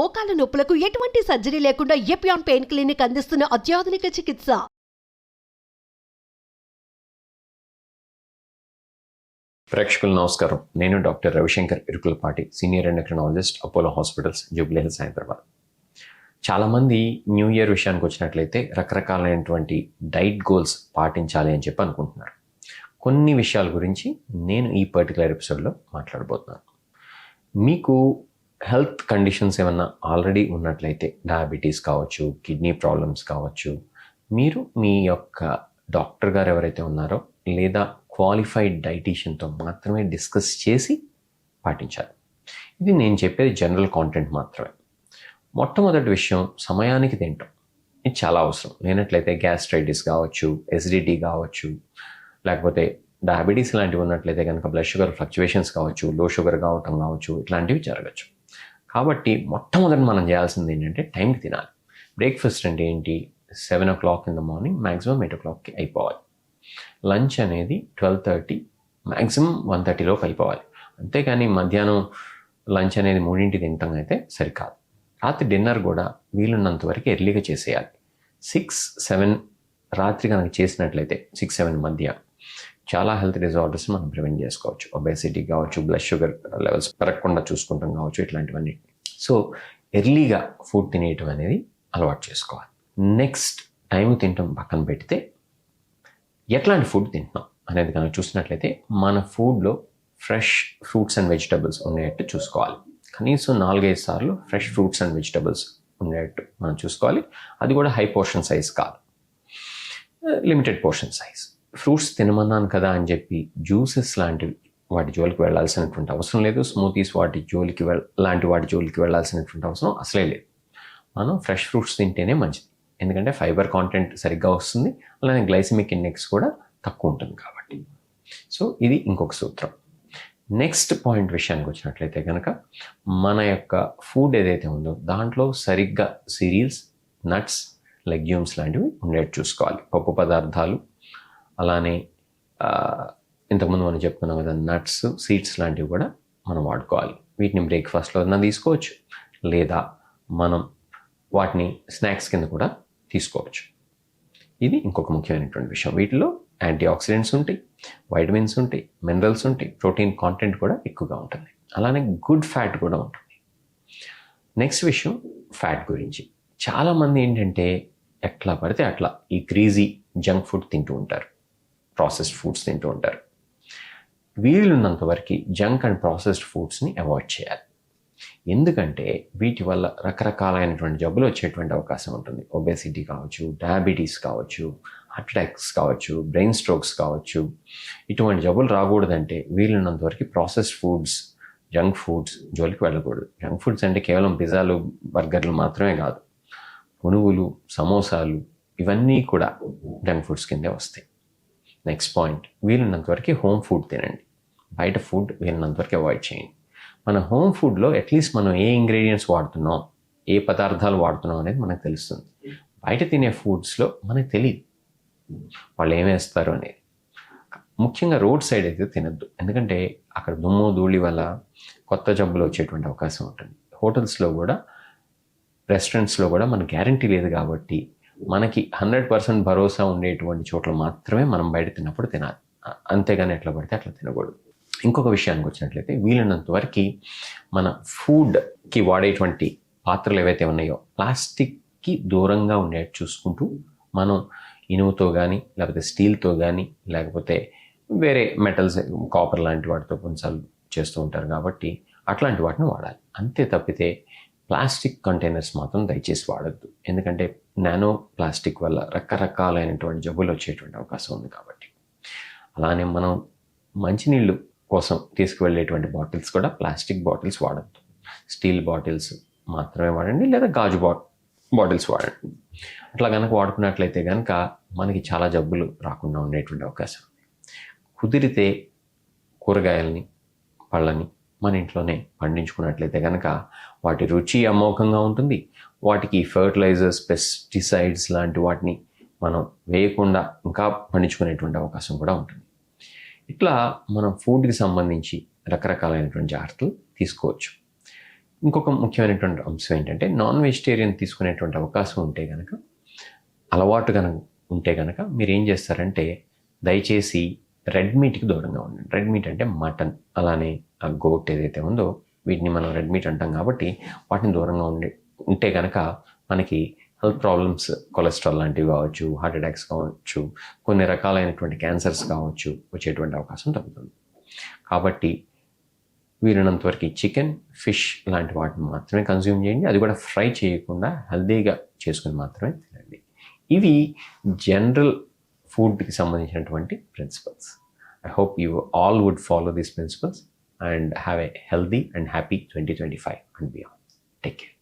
మోకాల నొప్పులకు ఎటువంటి సర్జరీ లేకుండా ఎపియాన్ పెయిన్ క్లినిక్ అందిస్తున్న అత్యాధునిక చికిత్స. ప్రేక్షకులు నమస్కారం. నేను doctor Ravishankar Irukulapati, senior endocrinologist, Apollo hospitals, Jubilee hills, Hyderabad. చాలామంది న్యూ ఇయర్ విషయానికి వచ్చినట్లయితే రకరకాలైనటువంటి డైట్ గోల్స్ పాటించాలి అని చెప్పి అనుకుంటున్నారు. కొన్ని విషయాల గురించి నేను ఈ పర్టికులర్ ఎపిసోడ్లో మాట్లాడబోతున్నాను. మీకు హెల్త్ కండిషన్స్ ఏమన్నా ఆల్రెడీ ఉన్నట్లయితే, డయాబెటీస్ కావచ్చు, కిడ్నీ ప్రాబ్లమ్స్ కావచ్చు, మీరు మీ యొక్క డాక్టర్ గారు ఎవరైతే ఉన్నారో లేదా క్వాలిఫైడ్ డైటీషియన్తో మాత్రమే డిస్కస్ చేసి పాటించాలి. ఇది నేను చెప్పేది జనరల్ కాంటెంట్ మాత్రమే. మొట్టమొదటి విషయం, సమయానికి తింటాం. ఇది చాలా అవసరం. లేనట్లయితే గ్యాస్ట్రైటిస్ కావచ్చు, ఎసిడిటీ కావచ్చు, లేకపోతే డయాబెటీస్ లాంటివి ఉన్నట్లయితే కనుక బ్లడ్ షుగర్ ఫ్లక్చువేషన్స్ కావచ్చు, లో షుగర్ కావటం కావచ్చు, ఇట్లాంటివి జరగచ్చు. కాబట్టి మొట్టమొదటి మనం చేయాల్సింది ఏంటంటే టైంకి తినాలి. బ్రేక్ఫాస్ట్ అంటే ఏంటి? 7 o'clock in the morning, maximum 8 o'clockకి అయిపోవాలి. లంచ్ అనేది 12:30, మ్యాక్సిమం 1:30 లోపు అయిపోవాలి. అంతేకాని మధ్యాహ్నం లంచ్ అనేది 3 తింటాం అయితే సరికాదు. రాత్రి డిన్నర్ కూడా వీలున్నంత వరకు ఎర్లీగా చేసేయాలి. 6-7 రాత్రి కనుక చేసినట్లయితే 6-7 మధ్య చాలా హెల్త్ డిజార్డర్స్ మనం ప్రివెంట్ చేసుకోవచ్చు. ఒబేసిటీ కావచ్చు, బ్లడ్ షుగర్ లెవెల్స్ పెరగకుండా చూసుకుంటాం కావచ్చు, ఇట్లాంటివన్నీ. సో ఎర్లీగా ఫుడ్ తినేయటం అనేది అలవాటు చేసుకోవాలి. నెక్స్ట్, టైం తినటం పక్కన పెడితే ఎట్లాంటి ఫుడ్ తింటున్నాం అనేది కనుక చూసినట్లయితే మన ఫుడ్లో ఫ్రెష్ ఫ్రూట్స్ అండ్ వెజిటబుల్స్ ఉండేటట్టు చూసుకోవాలి. కనీసం 4-5 సార్లు ఫ్రెష్ ఫ్రూట్స్ అండ్ వెజిటబుల్స్ ఉండేటట్టు మనం చూసుకోవాలి. అది కూడా హై పోర్షన్ సైజ్ కాదు, లిమిటెడ్ పోర్షన్ సైజ్. ఫ్రూట్స్ తినమన్నాను కదా అని చెప్పి జ్యూసెస్ లాంటివి వాటి జోలికి వెళ్ళాల్సినటువంటి అవసరం లేదు. స్మూతీస్ వాటి జోలికి వాటి జోలికి వెళ్ళాల్సినటువంటి అవసరం అసలే లేదు. మనం ఫ్రెష్ ఫ్రూట్స్ తింటేనే మంచిది. ఎందుకంటే ఫైబర్ కాంటెంట్ సరిగ్గా వస్తుంది, అలానే గ్లైసిమిక్ ఇండెక్స్ కూడా తక్కువ ఉంటుంది కాబట్టి. సో ఇది ఇంకొక సూత్రం. నెక్స్ట్ పాయింట్ విషయానికి వచ్చినట్లయితే కనుక మన యొక్క ఫుడ్ ఏదైతే ఉందో దాంట్లో సరిగ్గా సిరియల్స్, నట్స్, లెగ్యూమ్స్ లాంటివి ఉండేట్టు చూసుకోవాలి. పప్పు పదార్థాలు, అలానే ఇంతకుముందు మనం చెప్పుకున్నాం కదా, నట్స్, సీడ్స్ లాంటివి కూడా మనం వాడుకోవాలి. వీటిని బ్రేక్ఫాస్ట్లో అయినా తీసుకోవచ్చు, లేదా మనం వాటిని స్నాక్స్ కింద కూడా తీసుకోవచ్చు. ఇది ఇంకొక ముఖ్యమైనటువంటి విషయం. వీటిలో యాంటీ ఆక్సిడెంట్స్ ఉంటాయి, వైటమిన్స్ ఉంటాయి, మినరల్స్ ఉంటాయి, ప్రోటీన్ కాంటెంట్ కూడా ఎక్కువగా ఉంటుంది, అలానే గుడ్ ఫ్యాట్ కూడా ఉంటుంది. నెక్స్ట్ విషయం ఫ్యాట్ గురించి. చాలామంది ఏంటంటే ఎట్లా పడితే అట్లా ఈ క్రీజీ జంక్ ఫుడ్ తింటూ ఉంటారు, ప్రాసెస్డ్ ఫుడ్స్ తింటూ ఉంటారు. వీలున్నంత వరకు జంక్ అండ్ ప్రాసెస్డ్ ఫుడ్స్ని అవాయిడ్ చేయాలి. ఎందుకంటే వీటి వల్ల రకరకాలైనటువంటి జబ్బులు వచ్చేటువంటి అవకాశం ఉంటుంది. ఒబేసిటీ కావచ్చు, డయాబెటీస్ కావచ్చు, హార్ట్ అటాక్స్ కావచ్చు, బ్రెయిన్ స్ట్రోక్స్ కావచ్చు. ఇటువంటి జబ్బులు రాకూడదంటే వీలున్నంత వరకు ప్రాసెస్డ్ ఫుడ్స్, జంక్ ఫుడ్స్ జోలికి వెళ్ళకూడదు. జంక్ ఫుడ్స్ అంటే కేవలం పిజ్జాలు, బర్గర్లు మాత్రమే కాదు, పునుగులు, సమోసాలు, ఇవన్నీ కూడా జంక్ ఫుడ్స్ కిందే వస్తాయి. నెక్స్ట్ పాయింట్, వీలున్నంత వరకు హోమ్ ఫుడ్ తినండి. బయట ఫుడ్ వీలున్నంత వరకు అవాయిడ్ చేయండి. మన హోమ్ ఫుడ్లో అట్లీస్ట్ మనం ఏ ఇంగ్రీడియంట్స్ వాడుతున్నాం, ఏ పదార్థాలు వాడుతున్నాం అనేది మనకు తెలుస్తుంది. బయట తినే ఫుడ్స్లో మనకు తెలియదు వాళ్ళు ఏమేస్తారు అనేది. ముఖ్యంగా రోడ్ సైడ్ అయితే తినద్దు, ఎందుకంటే అక్కడ దుమ్ము ధూళి వల్ల కొత్త జబ్బులు వచ్చేటువంటి అవకాశం ఉంటుంది. హోటల్స్లో కూడా, రెస్టారెంట్స్లో కూడా మన గ్యారంటీ లేదు కాబట్టి మనకి 100% భరోసా ఉండేటువంటి చోట్ల మాత్రమే మనం బయట తిన్నప్పుడు తినాలి. అంతేగాని ఎట్లా పడితే అట్లా తినకూడదు. ఇంకొక విషయానికి వచ్చినట్లయితే వీలైనంత వరకు మన ఫుడ్కి వాడేటువంటి పాత్రలు ఏవైతే ఉన్నాయో ప్లాస్టిక్కి దూరంగా ఉండేట్టు చూసుకుంటూ, మనం ఇనుముతో కానీ, లేకపోతే స్టీల్తో కానీ, లేకపోతే వేరే మెటల్స్, కాపర్ లాంటి వాటితో కొన్నిసార్లు చేస్తూ ఉంటారు కాబట్టి అట్లాంటి వాటిని వాడాలి. అంతే తప్పితే ప్లాస్టిక్ కంటైనర్స్ మాత్రం దయచేసి వాడద్దు. ఎందుకంటే నానో ప్లాస్టిక్ వల్ల రకరకాలైనటువంటి జబ్బులు వచ్చేటువంటి అవకాశం ఉంది కాబట్టి. అలానే మనం మంచినీళ్ళు కోసం తీసుకువెళ్ళేటువంటి బాటిల్స్ కూడా ప్లాస్టిక్ బాటిల్స్ వాడద్దు. స్టీల్ బాటిల్స్ మాత్రమే వాడండి, లేదా గాజు బాటిల్స్ వాడండి. అట్లా కనుక వాడుకున్నట్లయితే కనుక మనకి చాలా జబ్బులు రాకుండా ఉండేటువంటి అవకాశం ఉంది. కుదిరితే కూరగాయలని, పళ్ళని మన ఇంట్లోనే పండించుకున్నట్లయితే కనుక వాటి రుచి అమోఘంగా ఉంటుంది. వాటికి ఫర్టిలైజర్స్, పెస్టిసైడ్స్ లాంటి వాటిని మనం వేయకుండా ఇంకా పండించుకునేటువంటి అవకాశం కూడా ఉంటుంది. ఇట్లా మనం ఫుడ్కి సంబంధించి రకరకాలైనటువంటి జాగ్రత్తలు తీసుకోవచ్చు. ఇంకొక ముఖ్యమైనటువంటి అంశం ఏంటంటే నాన్ వెజిటేరియన్ తీసుకునేటువంటి అవకాశం ఉంటే కనుక, అలవాటు కనుక ఉంటే కనుక మీరు ఏం చేస్తారంటే దయచేసి రెడ్ మీట్కి దూరంగా ఉండండి. రెడ్ మీట్ అంటే మటన్, అలానే ఆ గోట్ ఏదైతే ఉందో వీటిని మనం రెడ్ మీట్ అంటాం కాబట్టి వాటిని దూరంగా ఉంటే కనుక మనకి హెల్త్ ప్రాబ్లమ్స్, కొలెస్ట్రాల్ లాంటివి కావచ్చు, హార్ట్ అటాక్స్ కావచ్చు, కొన్ని రకాలైనటువంటి క్యాన్సర్స్ కావచ్చు వచ్చేటువంటి అవకాశం తగ్గుతుంది. కాబట్టి వీలైనంత వరకు చికెన్, ఫిష్ లాంటి వాటిని మాత్రమే కన్జ్యూమ్ చేయండి. అది కూడా ఫ్రై చేయకుండా హెల్దీగా చేసుకుని మాత్రమే తినండి. ఇవి జనరల్ ఫుడ్కి సంబంధించినటువంటి principles. I hope you all would follow these principles and have a healthy and happy 2025 and beyond. Take care.